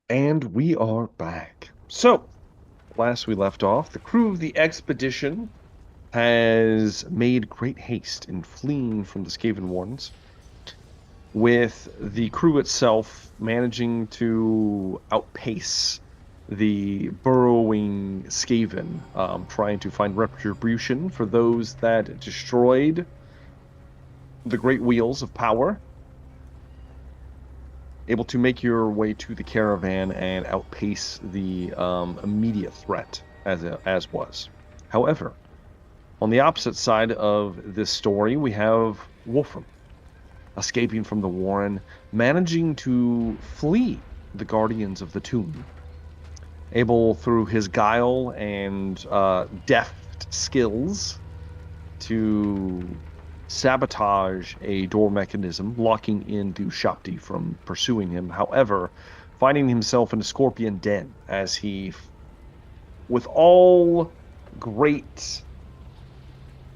And we are back. So, last we left off, the crew of the expedition has made great haste in fleeing from the Skaven Wardens, with the crew itself managing to outpace the burrowing Skaven, trying to find retribution for those that destroyed the great wheels of power, able to make your way to the caravan and outpace the immediate threat as was. However, on the opposite side of this story, we have Wolfram escaping from the Warren, managing to flee the Guardians of the Tomb, able through his guile and deft skills to sabotage a door mechanism, locking in Chp.84 from pursuing him. However, finding himself in a scorpion den as he, with all great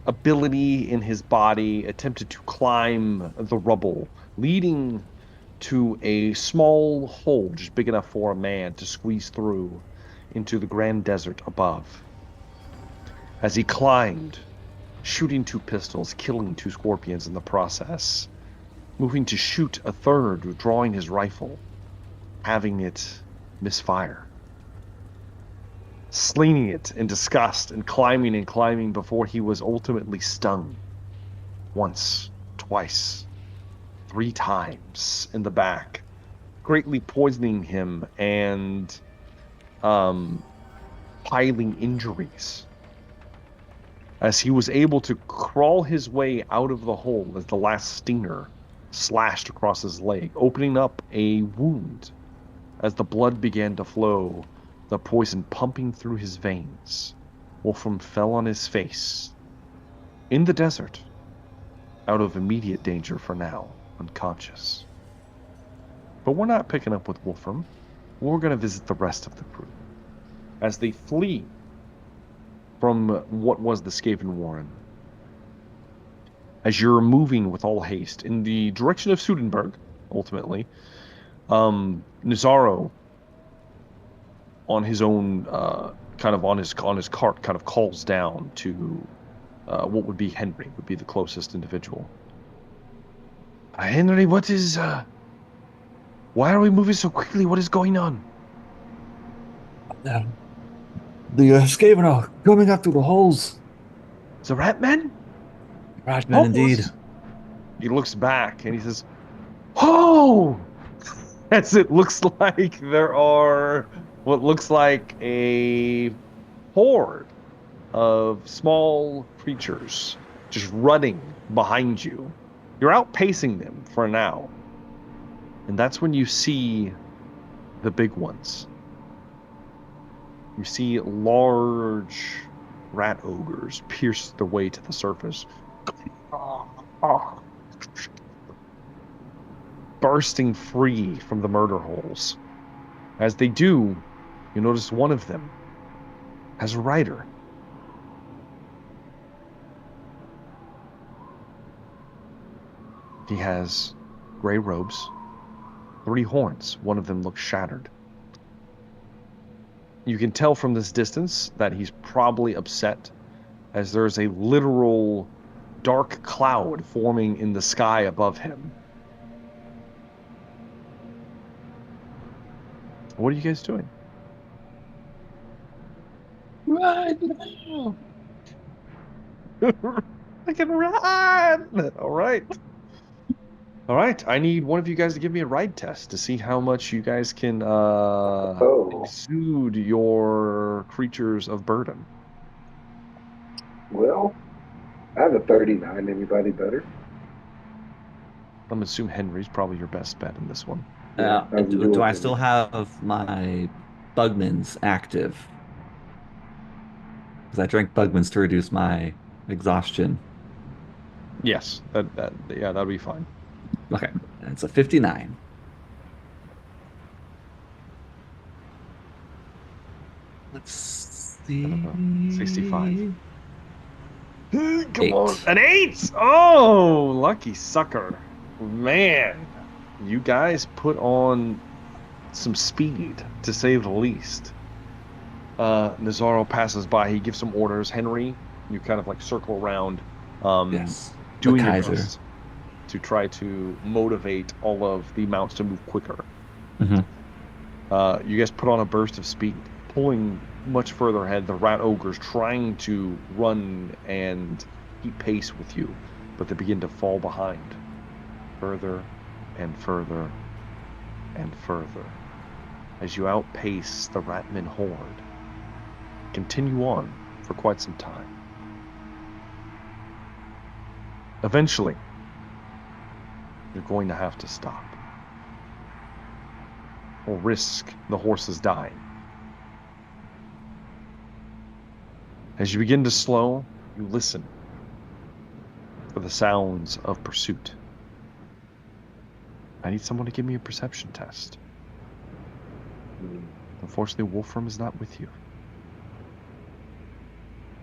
ability in his body, attempted to climb the rubble, leading to a small hole just big enough for a man to squeeze through into the grand desert above. As he climbed, shooting two pistols, killing two scorpions in the process, moving to shoot a third, drawing his rifle, having it misfire, slinging it in disgust and climbing before he was ultimately stung once, twice, three times in the back, greatly poisoning him and piling injuries as he was able to crawl his way out of the hole as the last stinger slashed across his leg, opening up a wound as the blood began to flow, the poison pumping through his veins. Wolfram fell on his face in the desert, out of immediate danger for now, unconscious. But we're not picking up with Wolfram. We're going to visit the rest of the crew as they flee from what was the Skaven Warren. As you're moving with all haste in the direction of Sudenburg, ultimately, Nazaro, on his own, kind of on his cart, kind of calls down to what would be Henry, would be the closest individual. Henry, what is? Why are we moving so quickly? What is going on? Yeah. The Skaven are coming up through the holes. The rat men? Right, men, indeed. Holes? He looks back and he says, "Oh!" As it looks like there are what looks like a horde of small creatures just running behind you. You're outpacing them for now. And that's when you see the big ones. You see large rat ogres pierce their way to the surface, bursting free from the murder holes. As they do, you notice one of them has a rider. He has gray robes, three horns. One of them looks shattered. You can tell from this distance that he's probably upset, as there's a literal dark cloud forming in the sky above him. What are you guys doing? Right now. I can run! All right. All right. I need one of you guys to give me a ride test to see how much you guys can Oh, exude your creatures of burden. well, I have a 39. Anybody better? I'm assuming Henry's probably your best bet in this one. Yeah, how's he Do doing I for me? still have my Bugmans active? Because I drank Bugmans to reduce my exhaustion. Yes, that yeah, that'll be fine. Okay, it's a 59. Let's 65. see. Come on. 8. An 8! Oh, lucky sucker. Man, you guys put on some speed, to say the least. Nazaro passes by. He gives some orders. Henry, you kind of like circle around, Yes. doing your Kaiser. best to try to motivate all of the mounts to move quicker. Mhm. You guys put on a burst of speed, pulling much further ahead. The rat ogres trying to run and keep pace with you, but they begin to fall behind, further and further and further, as you outpace the ratman horde. Continue on for quite some time. Eventually, you're going to have to stop, or risk the horses dying. As you begin to slow, you listen for the sounds of pursuit. I need someone to give me a perception test. Unfortunately, Wolfram is not with you.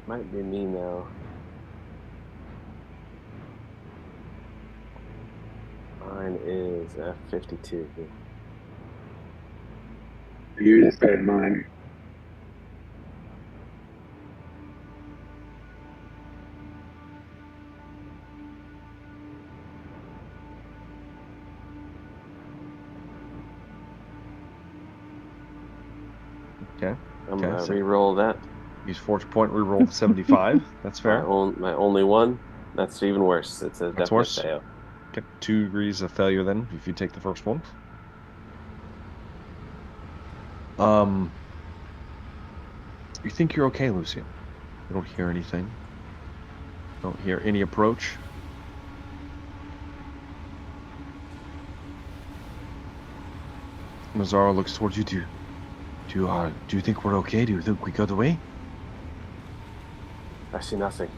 Might be me now. Mine is F52. You just said mine. Okay. I'm Okay, gonna so- re-roll that. Use fortune point, reroll the 75. That's fair. My only one. That's even worse. It's a That's definite worse. fail. Okay, 2 degrees of failure then, if you take the first one. You think you're okay, Lucian? You don't hear anything. Don't hear any approach. Mazzaro looks towards you. Do you think we're okay? Do you think we got away? I see nothing.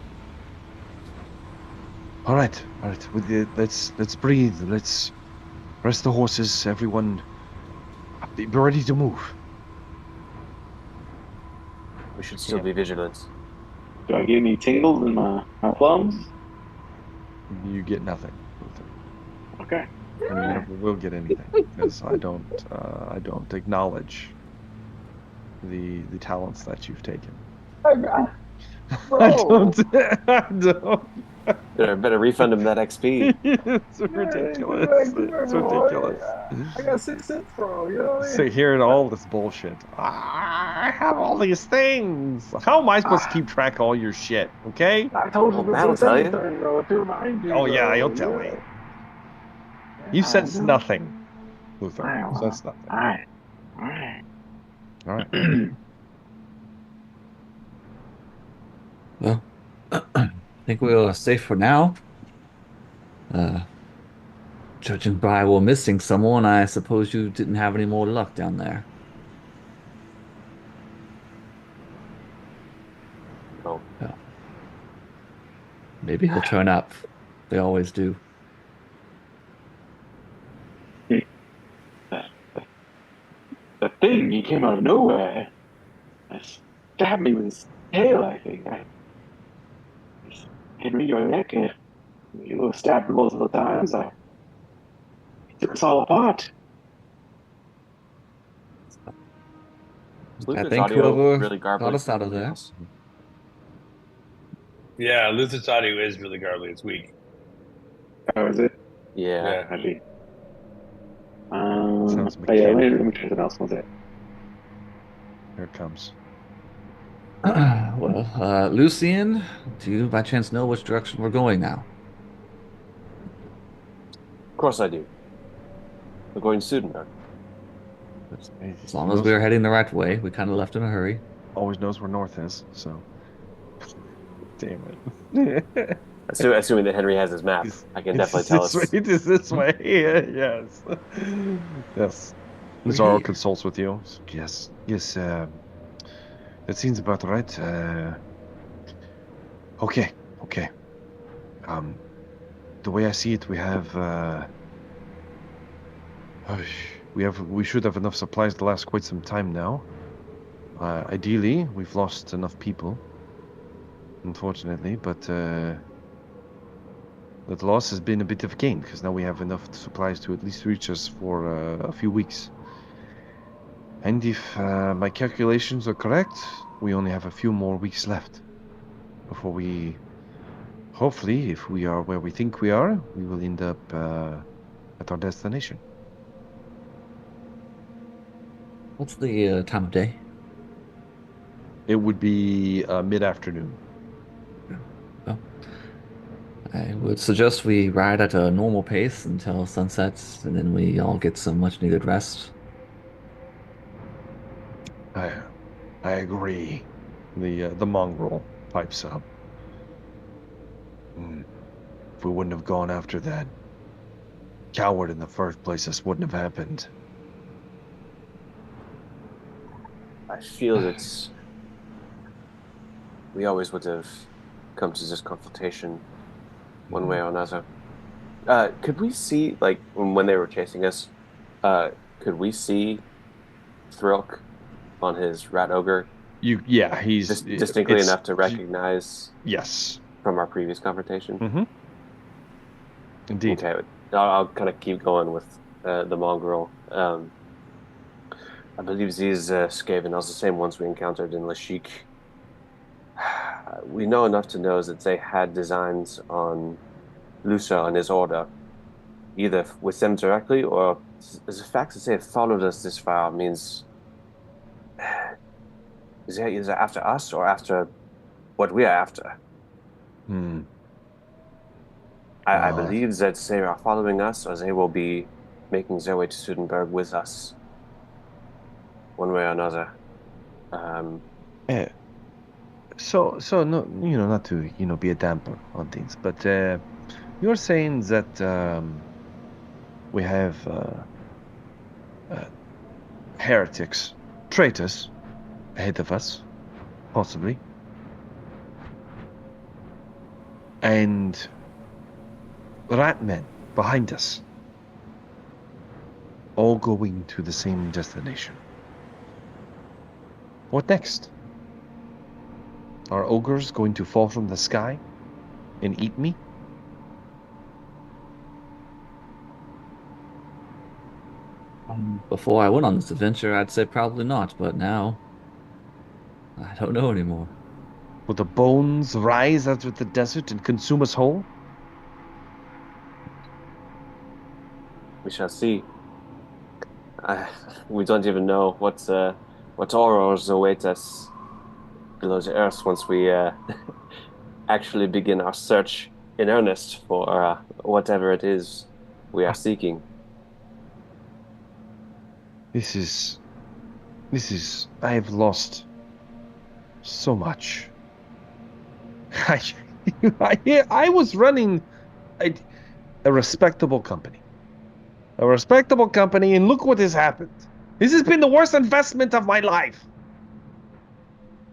All right. Let's breathe. Let's rest the horses. Everyone, be ready to move. We should still be vigilant. Do I get any tingles in my plums? You get nothing. Okay. And you never will get anything because I don't acknowledge the talents that you've taken. I don't. Better refund him that XP. It's ridiculous. It's ridiculous. I got 6 cents, bro. You know what I mean? So hearing all this bullshit. I have all these things. How am I supposed to keep track of all your shit? Okay. I told you Well, Matt will tell you. bro, to remind you. Oh yeah, bro. he'll tell me. You sense nothing, Luther. You sense nothing. All right. All right. Well, I think we are safe for now. Judging by we're missing someone, I suppose you didn't have any more luck down there. Oh. Yeah. Maybe he'll turn up. They always do. The thing, he came out of nowhere. Stabbed me with his tail, I think. Henry, your neck, you were stabbed multiple times. He took us all apart. I Luther's think audio whoever really got garbly. us out of there. Yeah, Luther's audio is really garbly. It's weak. Oh, is it? Yeah. I see. Sounds But yeah, let mechanical. me try something else. What's it? Here it comes. Well, Lucian, do you by chance know which direction we're going now? Of course I do. We're going to Sudenberg. As long as we were heading the right way, we kind of left in a hurry. Always knows where north is, so. Damn it. Assuming that Henry has his map, I can definitely tell us. It is this way. Yes. Yes. Zaro consults with you. Yes. That seems about right. Okay. The way I see it, we should have enough supplies to last quite some time now. Ideally, we've lost enough people, unfortunately, but the loss has been a bit of a gain because now we have enough supplies to at least reach us for a few weeks. And if my calculations are correct, we only have a few more weeks left before we, hopefully, if we are where we think we are, we will end up at our destination. What's the time of day? It would be mid-afternoon. Well, I would suggest we ride at a normal pace until sunset, and then we all get some much-needed rest. I agree. The mongrel pipes up. If we wouldn't have gone after that coward in the first place, this wouldn't have happened. I feel that we always would have come to this confrontation one way or another. Could we see, like, when they were chasing us, could we see Thrilk on his rat ogre He's distinctly enough to recognize yes from our previous confrontation? Indeed. Okay, I'll kind of keep going with the mongrel. I believe these Skaven are the same ones we encountered in Lashik. We know enough to know that they had designs on Lusa and his order, either with them directly or the fact that they have followed us this far means is they either after us or after what we are after. I believe that they are following us, or they will be making their way to Sudenberg with us, one way or another. So no, not to be a damper on things, but you're saying that we have heretics, traitors ahead of us, possibly, and ratmen behind us, all going to the same destination. What next? Are ogres going to fall from the sky and eat me? Before I went on this adventure, I'd say probably not, but now I don't know anymore. Will the bones rise out of the desert and consume us whole? We shall see. We don't even know what horrors await us below the earth once we actually begin our search in earnest for whatever it is we are seeking. This is. I have lost so much. I was running a respectable company. And look what has happened. This has been the worst investment of my life.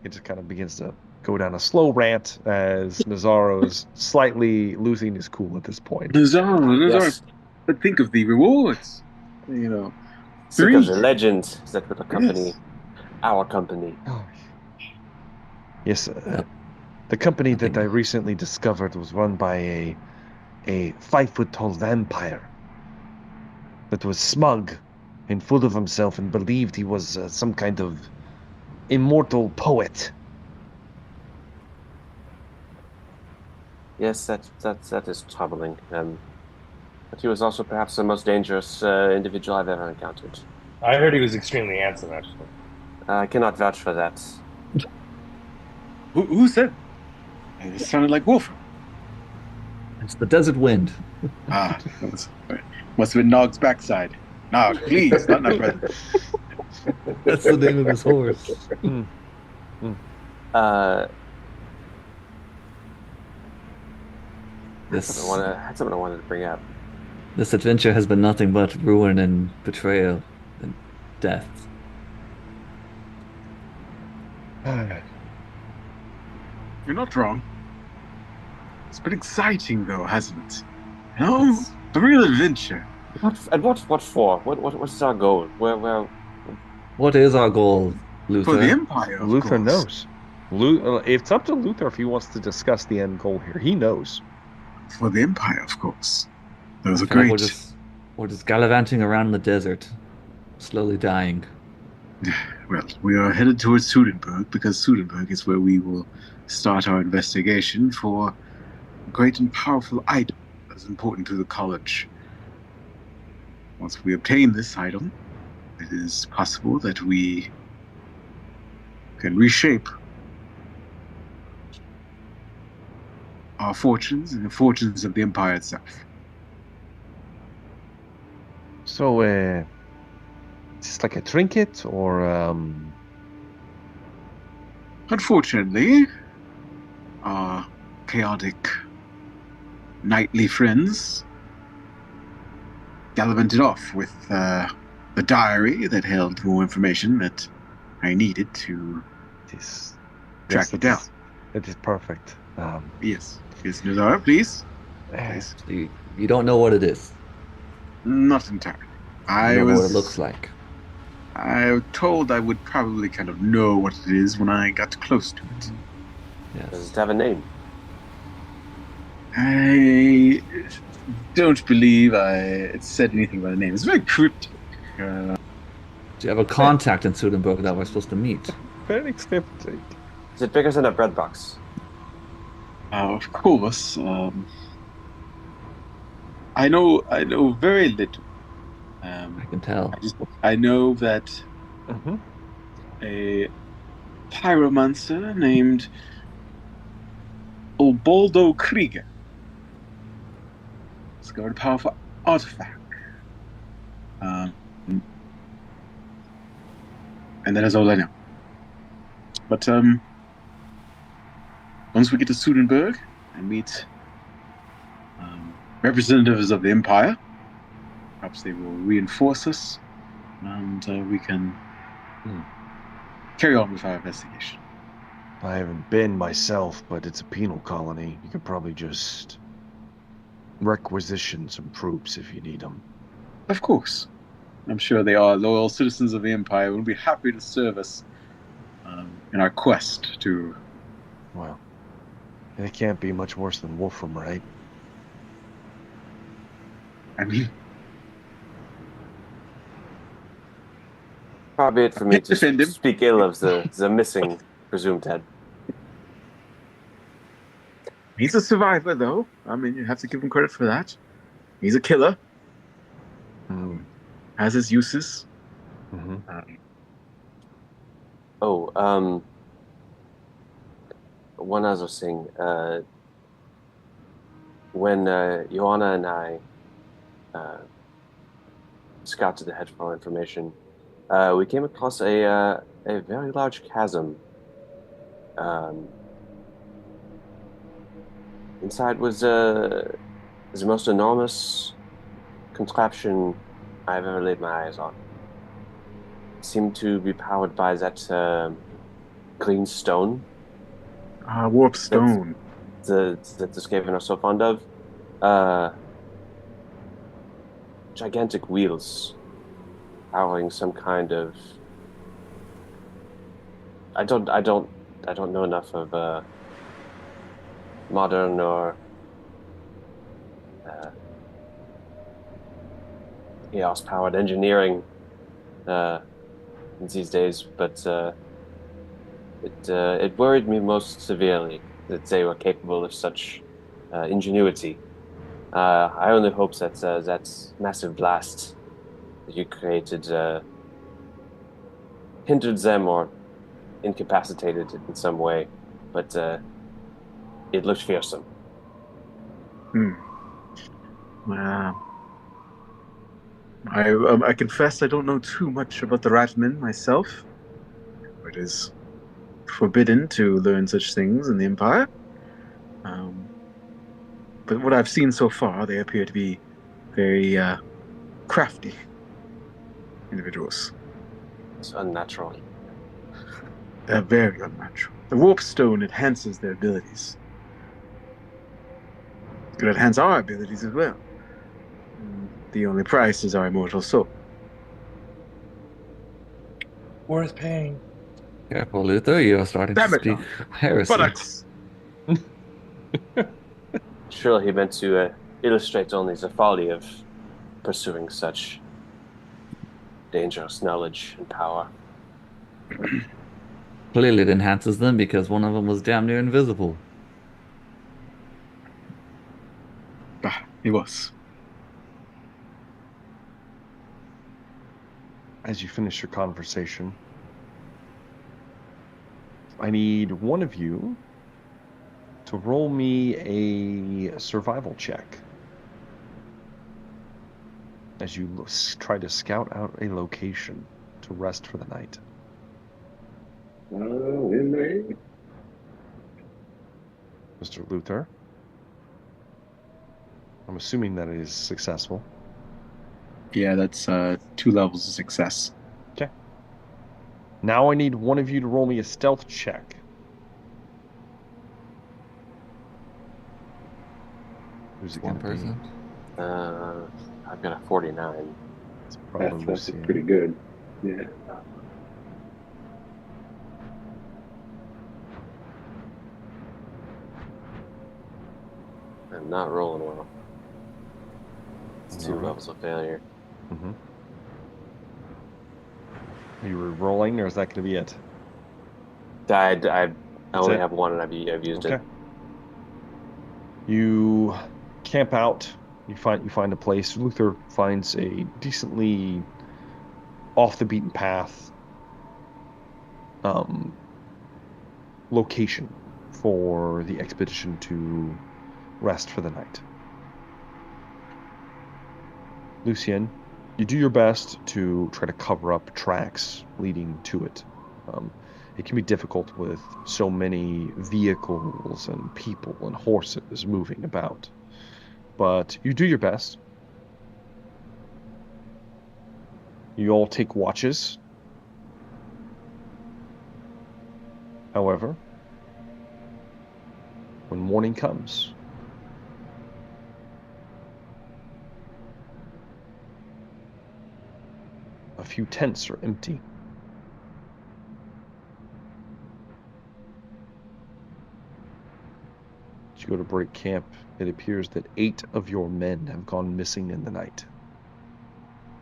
It just kind of begins to go down a slow rant as Nazaro is slightly losing his cool at this point. Nazaro, Yes. but think of the rewards. Think of the legend that would accompany our company. Oh. Yes, the company that I recently discovered was run by a 5-foot-tall vampire that was smug and full of himself and believed he was some kind of immortal poet. Yes, that is troubling. But he was also perhaps the most dangerous individual I've ever encountered. I heard he was extremely handsome, actually. I cannot vouch for that. Who said? It sounded like Wolf. It's the desert wind. Must have been Nog's backside. Nog, please, not my brother. That's the name of his horse. That's something I wanted to bring up. This adventure has been nothing but ruin and betrayal and death. You're not wrong. It's been exciting, though, hasn't it? No, a real adventure. What for? What's our goal? Where? What is our goal, Luther? For the Empire, of Luther course. knows. It's up to Luther if he wants to discuss the end goal here. He knows. For the Empire, of course. Those are I feel like great. we're just gallivanting around the desert, slowly dying. Well, we are headed towards Sudenburg because Sudenburg is where we will start our investigation for a great and powerful item that is important to the college. Once we obtain this item, it is possible that we can reshape our fortunes and the fortunes of the Empire itself. So, is this like a trinket or Unfortunately, our chaotic knightly friends gallivanted off with the diary that held more information that I needed to this? track it down. That is perfect. Yes, Nazar, please. Please. So you don't know what it is. Not entirely. You don't know what it looks like. I was told I would probably kind of know what it is when I got close to it. Yes. Does it have a name? I don't believe it said anything about a name. It's very cryptic. Do you have a contact in Sudenburg that we're supposed to meet? Very cryptic. Is it bigger than a bread box? Of course. I know very little. I can tell. I know that Mm-hmm. a pyromancer named Ubaldo Krieger discovered a powerful artifact. And that is all I know. But once we get to Sudenburg and meet representatives of the Empire, perhaps they will reinforce us, and we can carry on with our investigation. I haven't been myself, but it's a penal colony. You could probably just requisition some troops if you need them. Of course. I'm sure they are loyal citizens of the Empire and will be happy to serve us in our quest to... Well, it can't be much worse than Wolfram, right? I mean, Probably it for me to Defend him. speak ill of the missing presumed head. he's a survivor, though. I mean, you have to give him credit for that. He's a killer, Mm-hmm. has his uses. One other thing. When Joanna and I scouted ahead for information, we came across a very large chasm. Inside was the most enormous contraption I've ever laid my eyes on. It seemed to be powered by that green stone Warp Stone. that the Skaven are so fond of. Gigantic wheels powering some kind of... I don't know enough of modern or chaos-powered engineering these days, but it worried me most severely that they were capable of such ingenuity. I only hope that that massive blast that you created hindered them or incapacitated it in some way, but it looked fearsome. Wow. I confess I don't know too much about the Ratmen myself. It is forbidden to learn such things in the Empire. But what I've seen so far, they appear to be very crafty individuals. It's unnatural. They're very unnatural. The Warp Stone enhances their abilities. It could enhance our abilities as well. The only price is our immortal soul. Worth paying. Careful, Luther. You are starting Damn to it, speak Tom. heresy. Buttocks! Sure, he meant to illustrate only the folly of pursuing such dangerous knowledge and power. Clearly it enhances them because one of them was damn near invisible. It was. As you finish your conversation, I need one of you to roll me a survival check as you try to scout out a location to rest for the night. Oh, in there. Mr. Luther, I'm assuming that it is successful. Yeah, that's 2 levels of success. Okay. Now I need one of you to roll me a stealth check. Who's it One going to be? person. I've got a 49. It's probably That's Lucian. pretty good. Yeah. I'm not rolling well. It's 2 Alright. levels of failure. Mm-hmm. Are you rolling, or is that going to be it? I only it? have one, and I've used it. Okay. You camp out. You find a place. Luther finds a decently off the beaten path location for the expedition to rest for the night. Lucien, you do your best to try to cover up tracks leading to it. It can be difficult with so many vehicles and people and horses moving about, but you do your best. You all take watches. However, when morning comes, a few tents are empty. As you go to break camp, it appears that 8 of your men have gone missing in the night.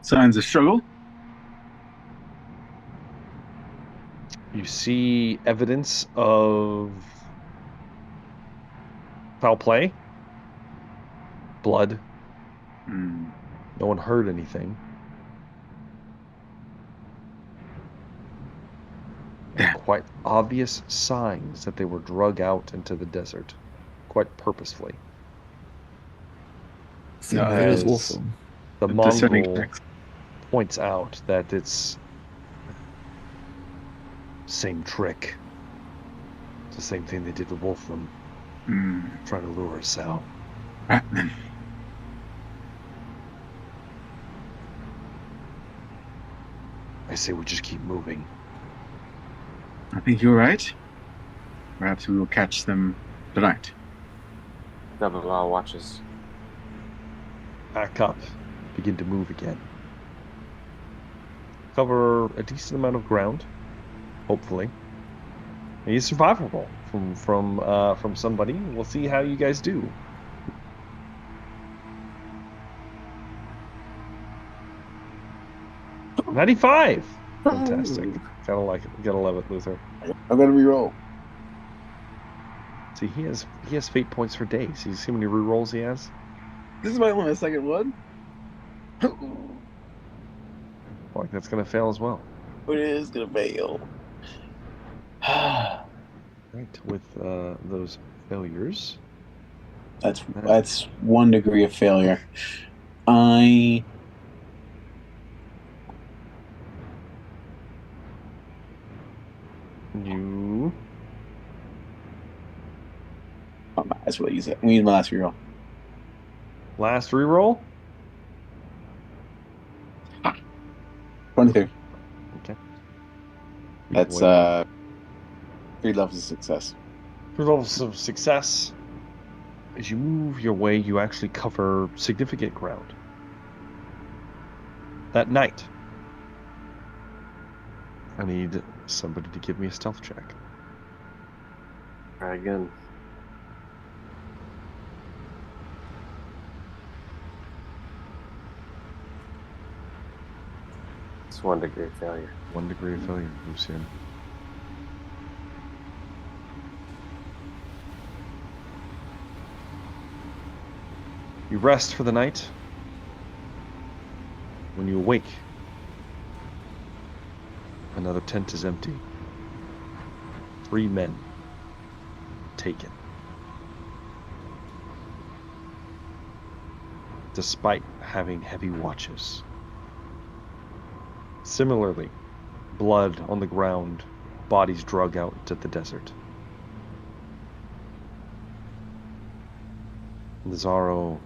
Signs of struggle. You see evidence of foul play, blood. Hmm. No one heard anything. And quite obvious signs that they were drug out into the desert, quite purposefully. Seems No, it was As awesome. the discerning Mongol checks. points out that it's same trick. It's the same thing they did to Wolfram, trying to lure us out. Ratman. I say we just keep moving. I think you're right. Perhaps we will catch them tonight. Double our watches. Back up, begin to move again. Cover a decent amount of ground, hopefully. A survival roll from somebody. We'll see how you guys do. $95. Fantastic. Gotta like it. Gotta love it, Luther. I'm gonna reroll. See, he has fate points for days. You see how many rerolls he has? This is my second one. Like that's gonna fail as well. It is gonna fail. Right, with those failures. That's 1 degree of failure. You. Oh, that's what I use it. We use my last reroll. Last reroll? 23. Okay. That's 3 levels of success. 3 levels of success. As you move your way, you actually cover significant ground. That night, I need somebody to give me a stealth check. Try again. It's 1 degree of failure. 1 degree of failure, Lucian. You rest for the night. When you awake, another tent is empty. 3 men taken. Despite having heavy watches. Similarly, blood on the ground, bodies drug out into the desert. Lazaro,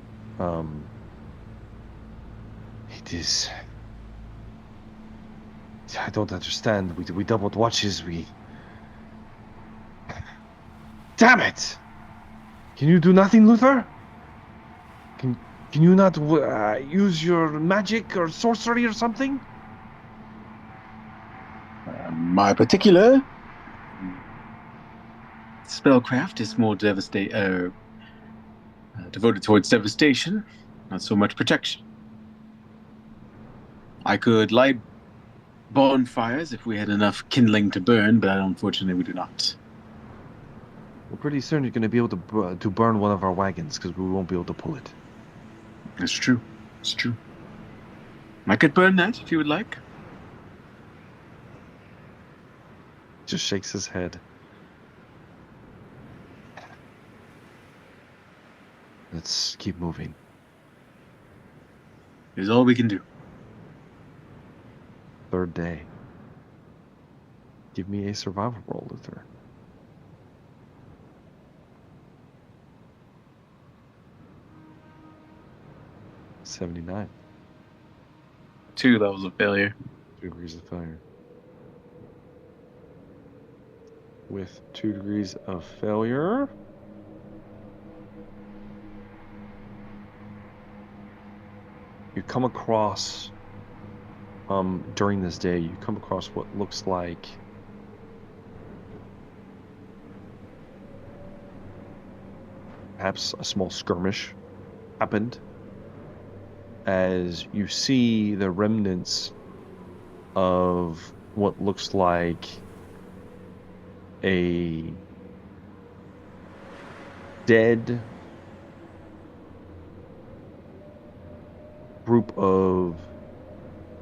it is... I don't understand. We doubled watches, Damn it! Can you do nothing, Luther? Can you not use your magic or sorcery or something? My particular spellcraft is more devoted towards devastation, not so much protection. I could light bonfires if we had enough kindling to burn, but unfortunately we do not. Well, pretty soon you're going to be able to burn one of our wagons because we won't be able to pull it. That's true. It's true. I could burn that if you would like. Just shakes his head. Let's keep moving. It is all we can do. 3rd day. Give me a survival roll, Luther. $79. 2 levels of failure. 2 degrees of failure. With 2 degrees of failure, you come across, during this day, you come across what looks like perhaps a small skirmish happened as you see the remnants of what looks like a dead group of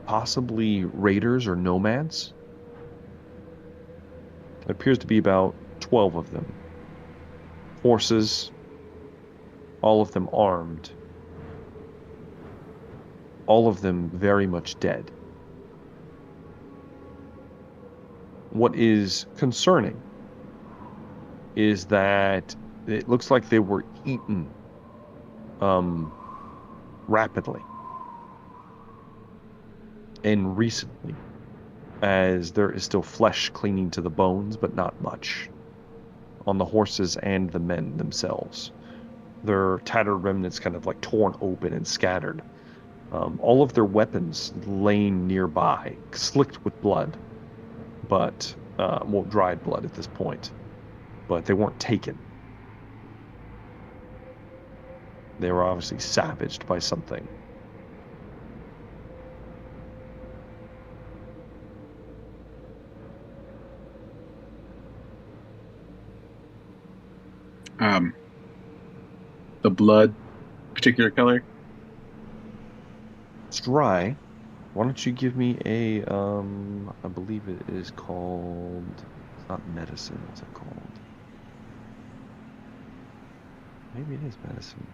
possibly raiders or nomads. It appears to be about 12 of them. Horses, all of them armed. All of them very much dead. What is concerning is that it looks like they were eaten rapidly and recently, as there is still flesh clinging to the bones, but not much on the horses and the men themselves. Their tattered remnants kind of like torn open and scattered. All of their weapons laying nearby, slicked with blood, but dried blood at this point, but they weren't taken. They were obviously savaged by something. The blood, particular color? It's dry. Why don't you give me a, I believe it is called, it's not medicine, what's it called? Maybe it is medicine.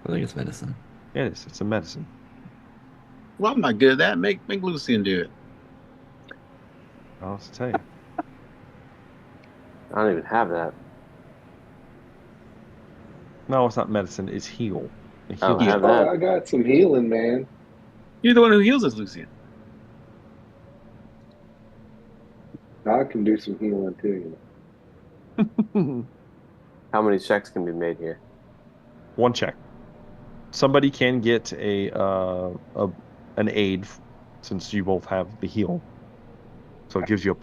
I think it's medicine. Yeah, it is, it's a medicine. Well, I'm not good at that. Make Lucian do it. I'll have to tell you. I don't even have that. No, it's not medicine, it's heal. A Oh, heal. I have that. I got some healing, man. You're the one who heals us, Lucian. I can do some healing too. How many checks can be made here? 1 check. Somebody can get an aid since you both have the heal. So it gives you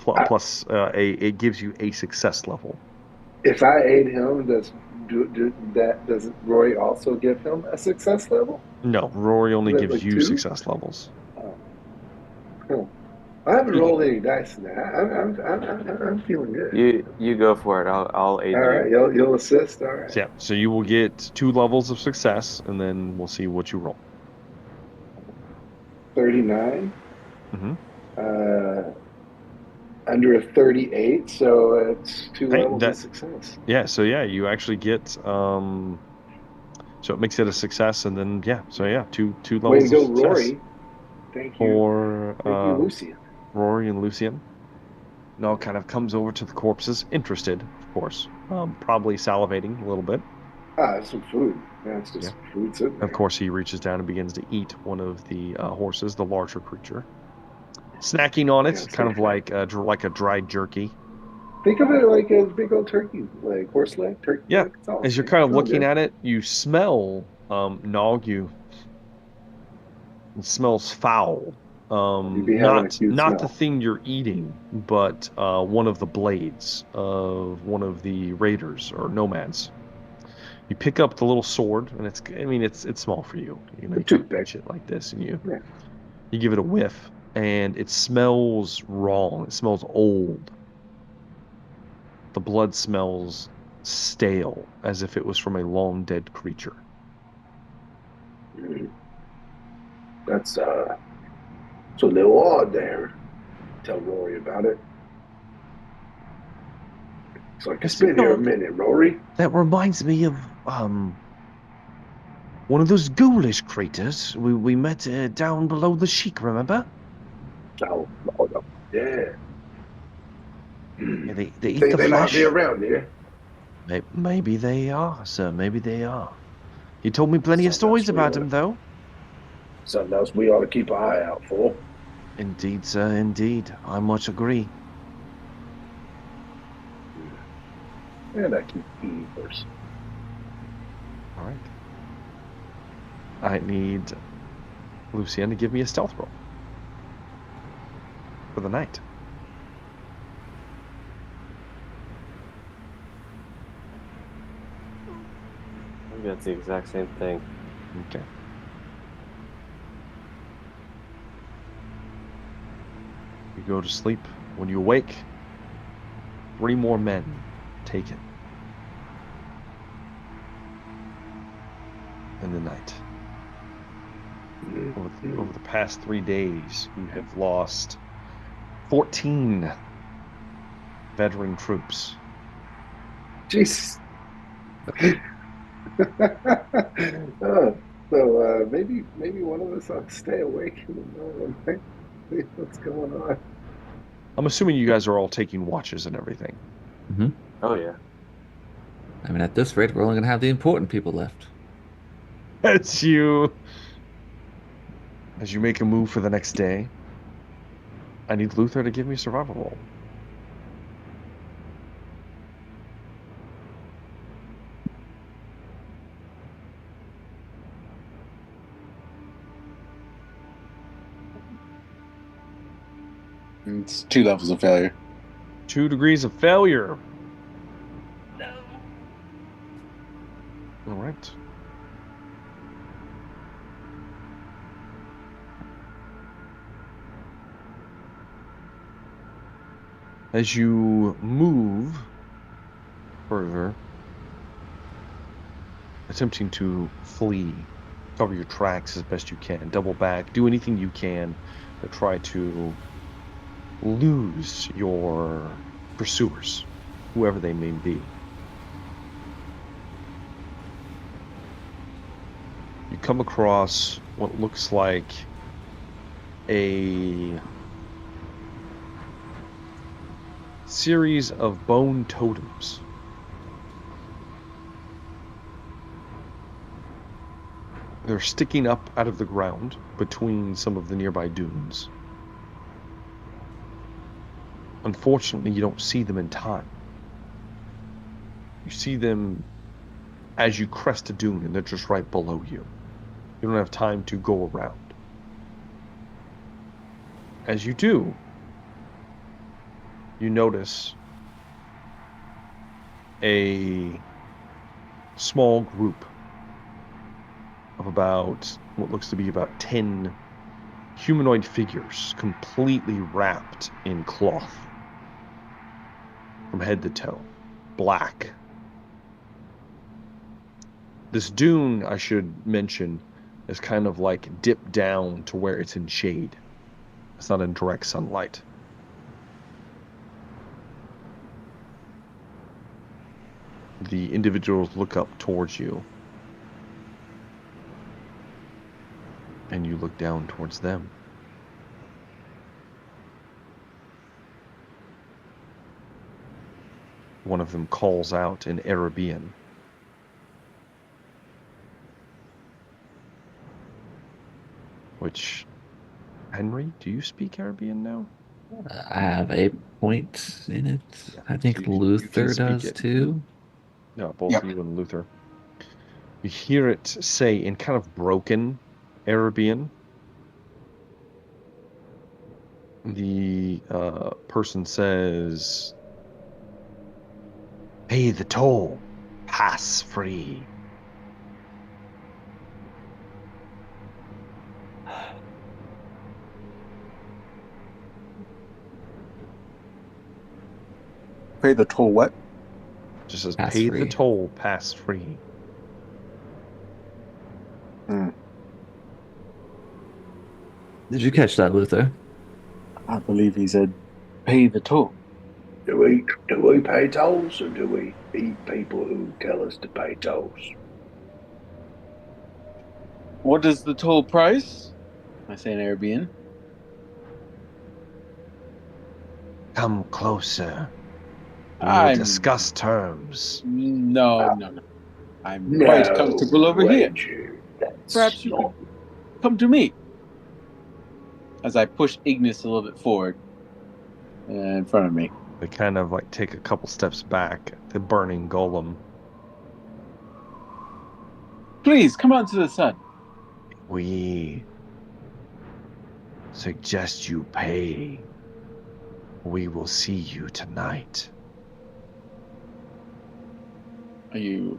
it gives you a success level. If I aid him, does Roy also give him a success level? No, Rory only Is that gives like you 2? success levels. Oh. I haven't rolled any dice in that. I'm feeling good. You go for it. I'll aid All you. right, you'll assist. All right. So, yeah, so you will get 2 levels of success, and then we'll see what you roll. 39. Mm-hmm. Under a 38, so it's 2 Hey, levels of success. Yeah, so yeah, you actually get so it makes it a success, and then two Way levels to of go, success Rory. Thank you. for Thank you, Lucian. Rory and Lucian. Noel kind of comes over to the corpses, interested, of course, probably salivating a little bit. Some food. Yeah, it's just food sitting there. Of course, he reaches down and begins to eat one of the horses, the larger creature, snacking on it, Yeah, kind of like a dried jerky. Think of it like a big old turkey leg, horse leg, turkey Yeah, leg. It's all as you're same. kind of It's all looking good. at it, you smell Nog. It smells foul. You'd be having a cute Not the smell. thing you're eating, but one of the blades of one of the raiders or nomads. You pick up the little sword, and it's small for you. You A you can't toothpick. reach it like this, and you Yeah. you give it a whiff, and it smells wrong. It smells old. The blood smells stale, as if it was from a long dead creature. Mm. That's it's a little odd there. Tell Rory about it. It's like it's been here a minute, Rory. That reminds me of one of those ghoulish creatures we met down below the Sheik, remember? Oh, yeah. Yeah, they You eat think the they might flesh. be around here? Maybe they are, sir. Maybe they are. He told me plenty of Something else stories about him, though. Something else we ought to keep an eye out for. Indeed, sir, indeed. I much agree. And I keep eating first. All right. I need Lucian to give me a stealth roll for the night. Maybe that's the exact same thing. Okay. You go to sleep. When you awake, 3 more men take it. In the night. Over the past 3 days, you have lost 14 veteran troops. Jesus. So maybe one of us ought to stay awake in the middle of the night. See what's going on. I'm assuming you guys are all taking watches and everything. Mm-hmm. Oh yeah. I mean, at this rate, we're only going to have the important people left. As you make a move for the next day, I need Luther to give me a survival roll. It's 2 levels of failure. 2 degrees of failure. No. All right. As you move further, attempting to flee, cover your tracks as best you can, double back, do anything you can to try to lose your pursuers, whoever they may be. You come across what looks like a series of bone totems. They're sticking up out of the ground between some of the nearby dunes. Unfortunately, you don't see them in time. You see them as you crest a dune, and they're just right below you. You don't have time to go around. As you do, you notice a small group of about what looks to be about 10 humanoid figures completely wrapped in cloth from head to toe, black. This dune, I should mention, is kind of like dipped down to where it's in shade. It's not in direct sunlight. The individuals look up towards you, and you look down towards them. One of them calls out in Arabian. Which, Henry, do you speak Arabian now? I have a point in it. Yeah, I think so you Luther can speak does it. too. No, both Yep. you and Luther. You hear it say in kind of broken Arabian. The person says, "Pay the toll, pass free." Pay the toll. What? Just says, Pass "Pay free. the toll, pass free." Did you catch that, Luther? I believe he said, "Pay the toll." Do we pay tolls, or do we eat people who tell us to pay tolls? What is the toll price? I say in Arabian. Come closer. We will I'm- discuss terms. No. I'm quite comfortable over here. Ranger, that's Perhaps you not. could come to me. As I push Ignis a little bit forward in front of me. They kind of like take a couple steps back. The burning golem. Please, come on to the sun. We suggest you pay. We will see you tonight. Are you...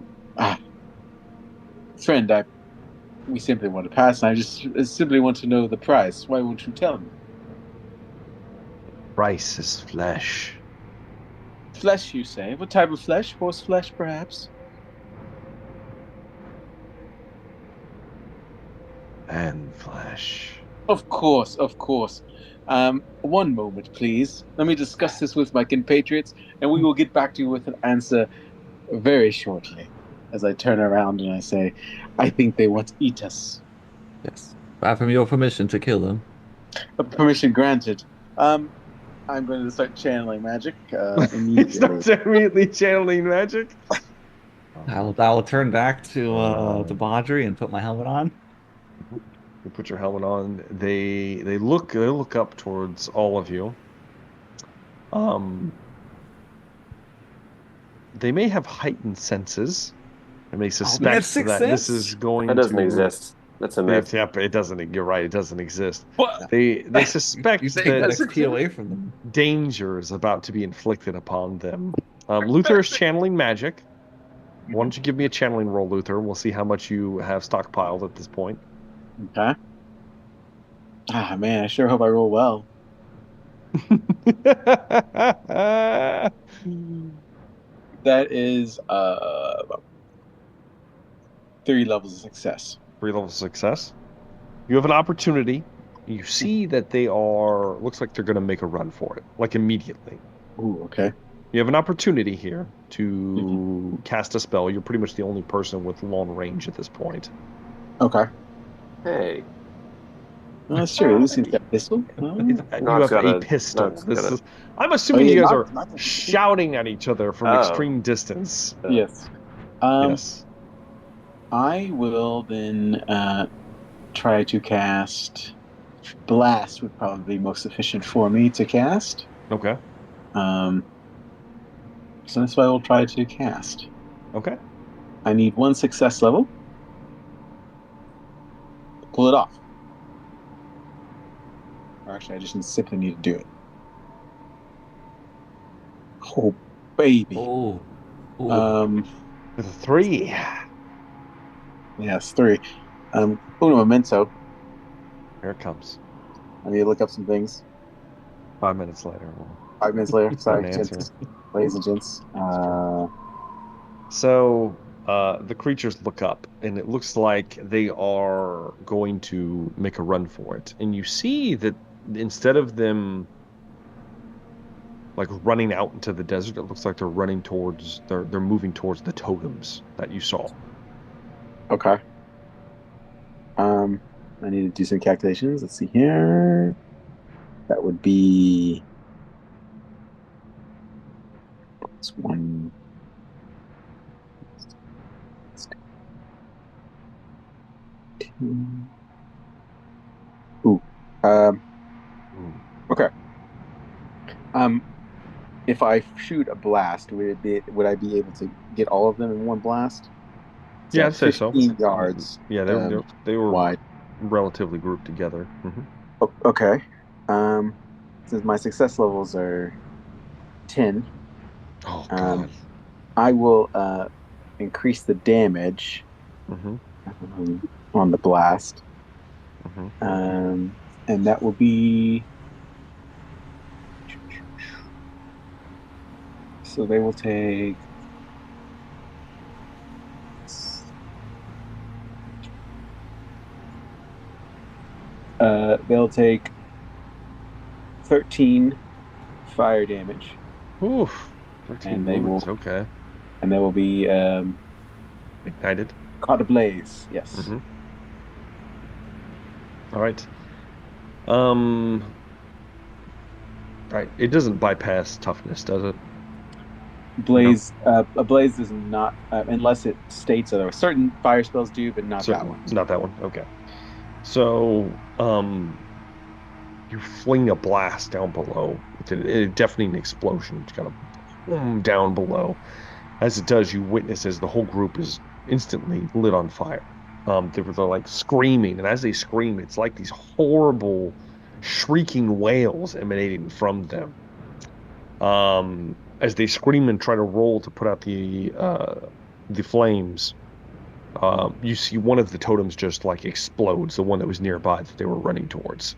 Friend, we simply want to pass, and I just simply want to know the price. Why won't you tell me? Price is flesh. Flesh, you say? What type of flesh? Horse flesh, perhaps? And flesh. Of course. One moment, please. Let me discuss this with my compatriots, and we will get back to you with an answer very shortly. As I turn around and I say, I think they want to eat us. Yes. I have your permission to kill them. Permission granted. I'm going to start channeling magic immediately. Starts immediately channeling magic. I will turn back to Badri and put my helmet on. You put your helmet on. They look up towards all of you. They may have heightened senses. And they suspect sixth that sense? this is going That doesn't to exist. That's a myth. Yep, it doesn't. You're right. It doesn't exist. What? They suspect You take that that XP away from them. danger is about to be inflicted upon them. Luther is channeling magic. Why don't you give me a channeling roll, Luther? We'll see how much you have stockpiled at this point. Okay. Man, I sure hope I roll well. That is 3 levels of success. 3 levels of success. You have an opportunity. You see that they are, looks like they're going to make a run for it, like immediately. Ooh, okay. You have an opportunity here to cast a spell. You're pretty much the only person with long range at this point. Okay. Hey, Well, that's true. This seems like a pistol. You I've have got a a- pistol. Not's This got a- is, I'm assuming yeah, you guys not- are not the- shouting at each other from Oh. extreme distance. Yes. Yes. I will then try to cast Blast. Would probably be most efficient for me to cast. Okay. So that's what I will try to cast. Okay. I need 1 success level. Pull it off. Or actually, I just simply need to do it. Oh, baby. Oh. With a 3. Yes, 3. Uno momento. Here it comes. I need to look up some things. 5 minutes later. 5 minutes later. Get Sorry, an answer. gents, ladies and gents. So the creatures look up, and it looks like they are going to make a run for it. And you see that instead of them like running out into the desert, it looks like they're running towards they're moving towards the totems that you saw. Okay. I need to do some calculations. Let's see here. That would be it's one. Two. Ooh. Okay. If I shoot a blast, would I be able to get all of them in one blast? It's Yeah, at I'd say so. 15 yards. Yeah, they were wide. relatively grouped together. Okay. Um, since my success levels are 10, Oh um, God. I will increase the damage Mm-hmm. on the blast. Mm-hmm. And that will be so they will take they'll take 13 fire damage, Oof. 13 and they wounds. will Okay. and they will be Ignited. caught ablaze. Yes. Mm-hmm. All right. All right. It doesn't bypass toughness, does it? Blaze, a blaze does not, unless it states otherwise. Certain fire spells do, but not that one. Not that one. Okay. So, you fling a blast down below with a deafening explosion. It's kind of boom down below. As it does, you witness as the whole group is instantly lit on fire. They're like screaming, and as they scream, it's like these horrible shrieking wails emanating from them. As they scream and try to roll to put out the flames, you see one of the totems just like explodes, the one that was nearby that they were running towards,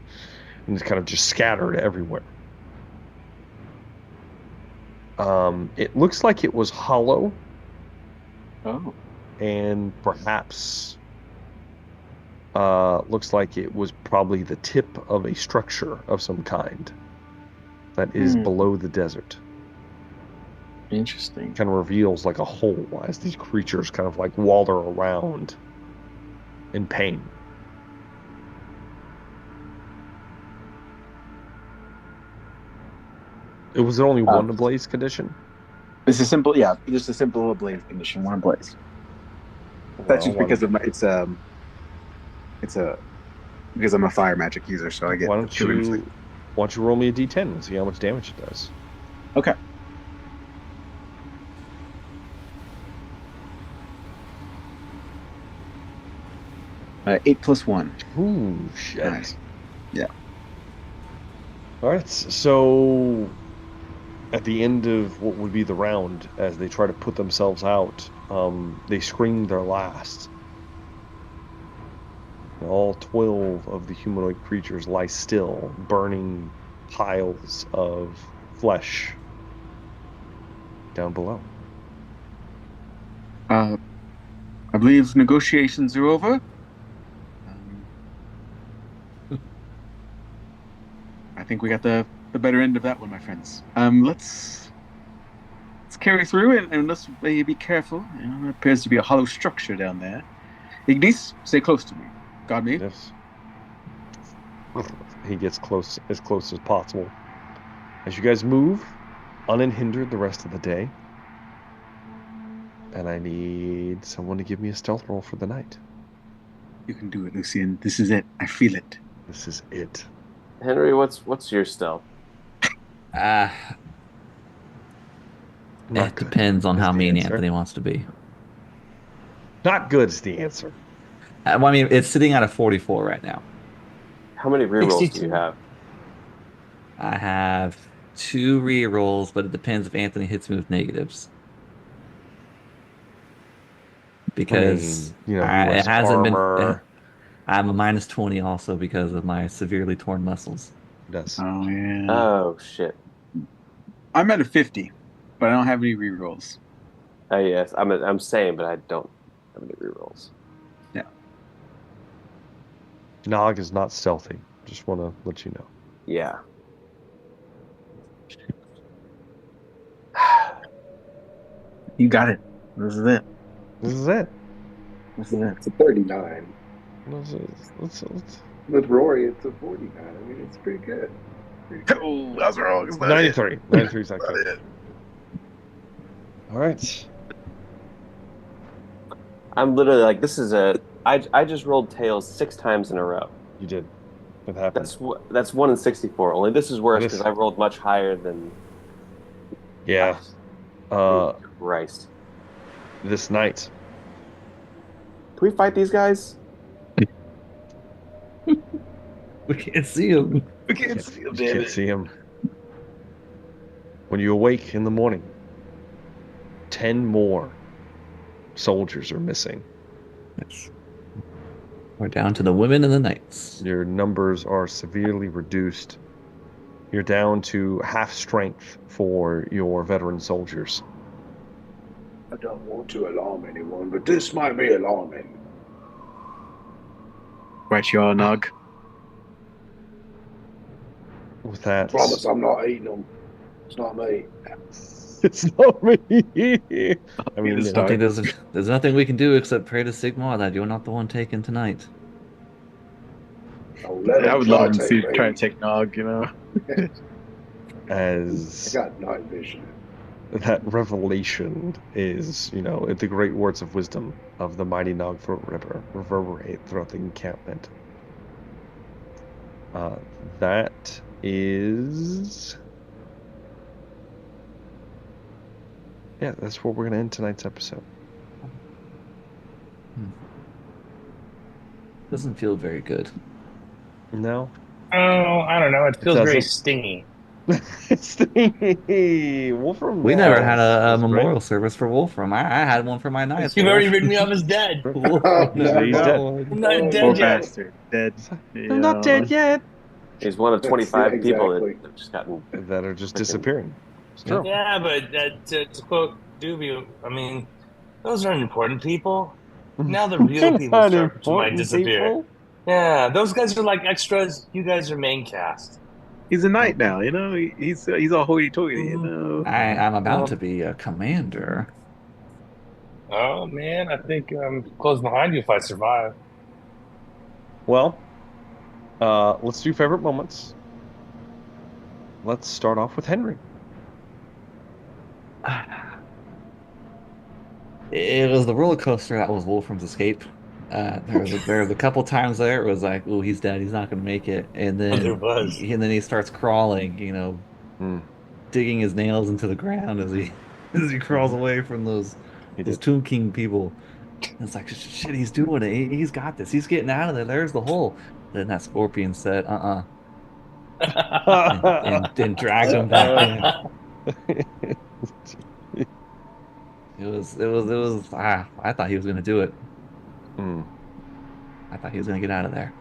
and it's kind of just scattered everywhere. It looks like it was hollow, Oh, and perhaps looks like it was probably the tip of a structure of some kind that is below the desert. interesting. Kind of reveals like a hole as these creatures kind of like wander around in pain. It was only one ablaze condition. It's a simple, yeah, just a simple ablaze condition, one ablaze. That's just because of my, it's because I'm a fire magic user, so I get. Why don't you roll me a d10 and see how much damage it does? Okay. Eight plus 1. Ooh, shit. Nice. Yeah. All right, so at the end of what would be the round, as they try to put themselves out, they scream their last. And all 12 of the humanoid creatures lie still, burning piles of flesh down below. I believe negotiations are over. I think we got the better end of that one, my friends. Let's carry through and let's be careful. There appears to be a hollow structure down there. Ignis, stay close to me. Guard me. Yes. He gets as close as possible. As you guys move, unhindered the rest of the day. And I need someone to give me a stealth roll for the night. You can do it, Lucian. This is it. I feel it. This is it. Henry, what's your stealth? It depends on how mean answer. Anthony wants to be. Not good is the answer. Well, I mean, it's sitting at a 44 right now. How many rerolls 62. do you have? I have 2 re-rolls, but it depends if Anthony hits me with negatives. Because he it has hasn't armor. I'm a -20 also because of my severely torn muscles. Does. Oh yeah. Oh shit. I'm at a 50, but I don't have any rerolls. Yes, I'm saying, but I don't have any rerolls. Yeah. Nog is not stealthy. Just want to let you know. Yeah. You got it. This is it. This is it. This is it. It's a 39. Let's- With Rory, it's a 49. I mean, it's pretty good. Oh, that's wrong. It's not 93. 93 is Not actually. it. All right. I'm literally like, this is I just rolled tails 6 times in a row. You did. It happened. That's 1 in 64. Only this is worse It is. because I rolled much higher than. Yeah. Christ. This night. Can we fight these guys? We can't see him. We can't see him, You damn can't it. see him. When you awake in the morning, 10 more soldiers are missing. Yes. We're down to the women and the knights. Your numbers are severely reduced. You're down to half strength for your veteran soldiers. I don't want to alarm anyone, but this might be alarming. Right, you are, Nog. With that, Promise I'm not eating them. It's not me. it's not me. I mean, the I don't start. think there's nothing we can do except pray to Sigmar that you're not the one taken tonight. Oh, let I them would try love to to see take try me. to take Nog, you know. I as got night vision. that revelation is, the great words of wisdom of the mighty Nogthroat River reverberate throughout the encampment. That is... Yeah, that's where we're going to end tonight's episode. Doesn't feel very good. No? Oh, I don't know. It feels very doesn't. stingy. Stingy! Wolfram We never Wall had a was great. memorial service for Wolfram. I had one for my knights. You've already written me off as dead. Wolfram never He's got dead. one. I'm not Oh, dead Poor yet. bastard. Dead. I'm not dead yet. He's one of That's- 25 yeah, people exactly. that have just gotten. That are just Freaking- disappearing. It's true. Yeah, but to quote Doobie, I mean, those aren't important people. Now the real people Not might important disappear. people. Yeah, those guys are like extras. You guys are main cast. He's a knight now, you know. He's all hoity-toity, you know. I'm about to be a commander. Oh man, I think I'm close behind you if I survive. Well, let's do favorite moments. Let's start off with Henry. It was the roller coaster that was Wolfram's escape. There was a couple times there it was like, oh, he's dead, he's not gonna make it, and then There was. he starts crawling, digging his nails into the ground as he crawls away from those Tomb King people. And it's like, shit, he's doing it. He's got this. He's getting out of there. There's the hole. Then that scorpion said, and dragged him back in. It was. I thought he was gonna do it. I thought he was gonna get out of there.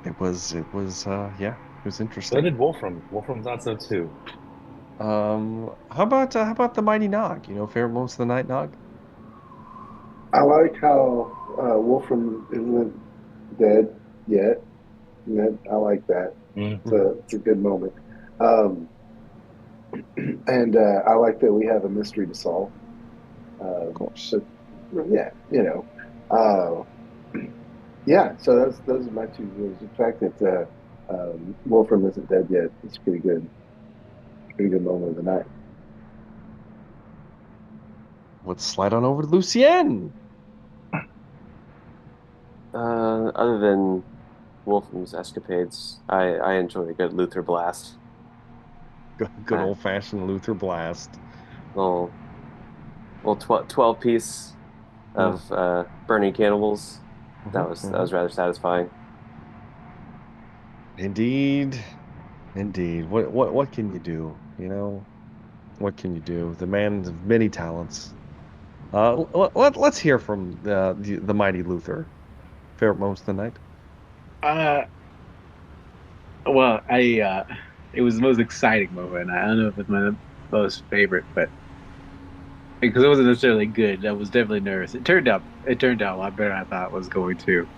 It was yeah, it was interesting. So did Wolfram. Wolfram thought so too. How about the mighty Nog? Favorite moments of the night, Nog? I like how Wolfram isn't dead yet. I like that. It's a good moment. And I like that we have a mystery to solve. Of course. So, yeah, yeah. So those are my two views. The fact that Wolfram isn't dead yet is pretty good. Pretty good moment of the night. Let's slide on over to Lucienne. Other than Wolfram's escapades, I enjoy a good Luther blast. Good old-fashioned Luther blast. Little 12 piece of burning cannibals. That was rather satisfying. Indeed. What can you do? What can you do? The man of many talents. Let's hear from the mighty Luther. favorite moments of the night? Well, it was the most exciting moment. I don't know if it's my most favorite, but because it wasn't necessarily good, I was definitely nervous. It turned out a lot better than I thought it was going to.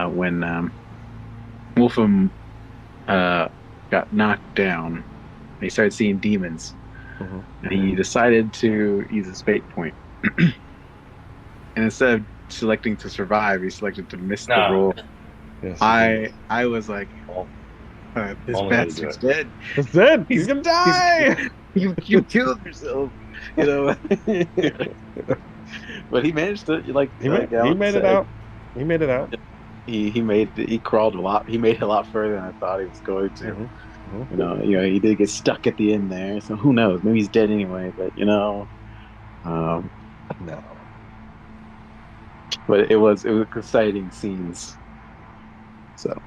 When Wolfram got knocked down, he started seeing demons, and he decided to use his fate point. And instead of selecting to survive, he selected to miss the roll. Yes, I was like, this bastard's dead. He's dead. He's gonna die. You killed yourself, you know. But he managed to he made it out. He made it out. He crawled a lot. He made it a lot further than I thought he was going to. You know, he did get stuck at the end there. So who knows? Maybe he's dead anyway. But no. But it was exciting scenes. So.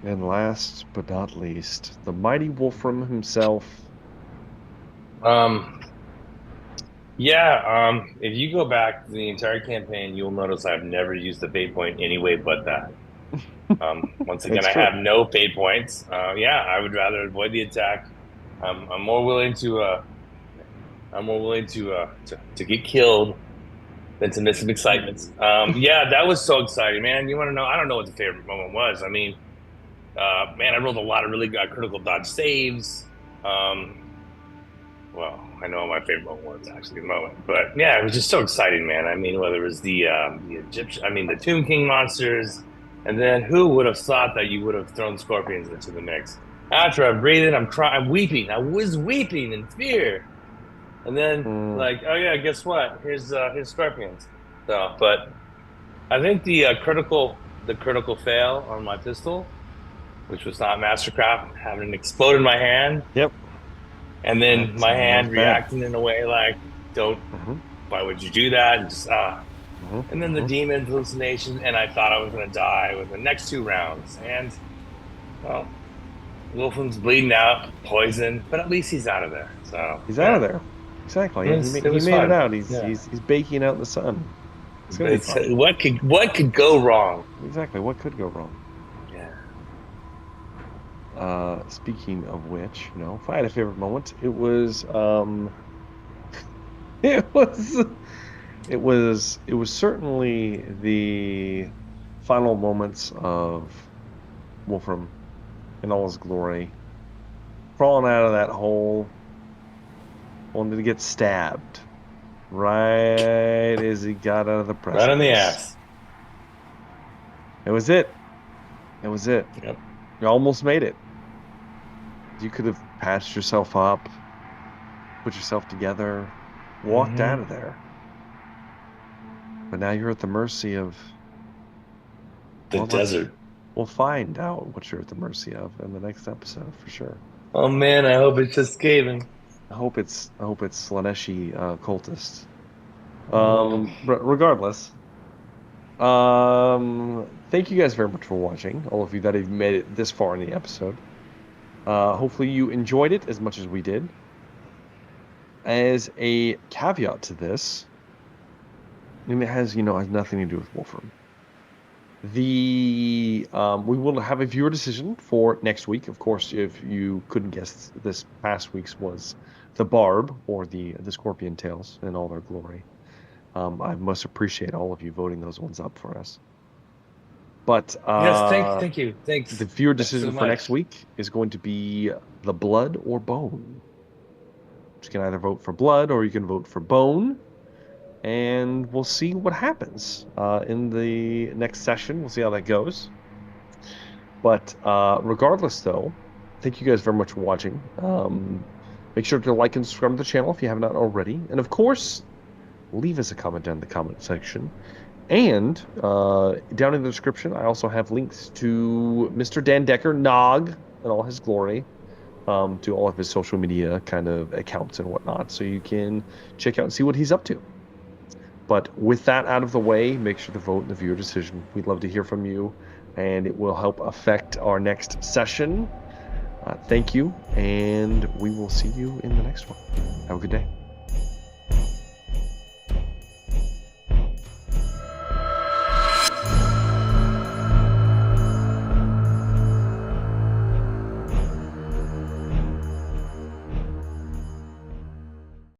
And last but not least, the mighty Wolfram himself. If you go back to the entire campaign, you'll notice I've never used the fate point anyway but that. Once again, I have no fate points. I would rather avoid the attack. I'm more willing to get killed than to miss some excitement. That was so exciting, man. You want to know? I don't know what the favorite moment was. I mean, I rolled a lot of really good critical dodge saves. Well, I know what my favorite moment was actually the moment, but yeah, it was just so exciting, man. I mean, whether it was the Tomb King monsters, and then who would have thought that you would have thrown scorpions into the mix? After I breathe in, I'm weeping. I was weeping in fear, and then oh yeah, guess what? Here's scorpions. So, but I think the critical fail on my pistol, which was not Mastercraft, having it explode in my hand. Yep. And then my hand reacting in a way like, why would you do that? And just, And then the demon hallucination, and I thought I was going to die with the next 2 rounds. And, well, Wolfram's bleeding out, poison, but at least he's out of there. So he's out of there. Exactly. He made it out. He's baking out in the sun. It's gonna be fun. What could go wrong? Exactly. What could go wrong? Speaking of which, if I had a favorite moment, it was certainly the final moments of Wolfram in all his glory, crawling out of that hole, only to get stabbed right as he got out of the precipice. Right on the ass. It was it. Yep. You almost made it. You could have patched yourself up, put yourself together, walked out of there. But now you're at the mercy of the desert. We'll find out what you're at the mercy of in the next episode for sure. Oh man, I hope it's just Skaven. I hope it's Slaneshi cultists. Regardless, thank you guys very much for watching. All of you that have made it this far in the episode. Hopefully you enjoyed it as much as we did. As a caveat to this, and it has nothing to do with Wolfram. We will have a viewer decision for next week. Of course, if you couldn't guess, this past week's was the Barb or the Scorpion Tails in all their glory. I must appreciate all of you voting those ones up for us. But yes, thank you. Thanks. The viewer decision for next week is going to be the blood or bone. You can either vote for blood or you can vote for bone. And we'll see what happens in the next session. We'll see how that goes. But regardless, though, thank you guys very much for watching. Make sure to like and subscribe to the channel if you have not already. And of course, leave us a comment down in the comment section. And down in the description, I also have links to Mr. Dan Decker, Nog, and all his glory, to all of his social media kind of accounts and whatnot. So you can check out and see what he's up to. But with that out of the way, make sure to vote in the viewer decision. We'd love to hear from you, and it will help affect our next session. Thank you, and we will see you in the next one. Have a good day.